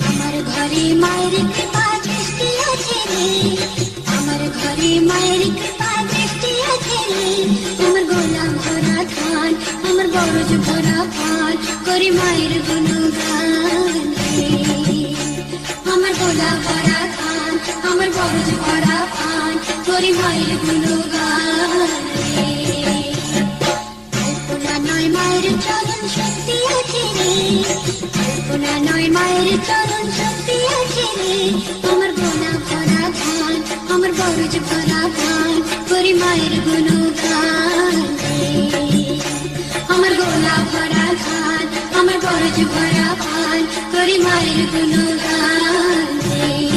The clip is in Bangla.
আমার ঘরে মায়ের কৃপা দৃষ্টি আছে রে, আমার ঘরে মায়ের কৃপা দৃষ্টি আছে রে। আমার গোলা ভরা ধান, আমার বরজ ভরা পান, করি মায়ের গুণগান রে। আমার গোলা ভরা ধান, আমার বরজ ভরা পান, করি মায়ের গুণগান রে। কল্পনা নয় মায়ের চরণ শক্তি আছে রে, কল্পনা নয় মায়ের চরণ শক্তি আছে রে। আমার গোলা ভরা ধান, আমার বরজ ভরা পান, করি মায়ের গুণগান রে। আমার গোলা ভরা ধান, আমার বরজ ভরা পান, করি মায়ের গুণগান রে।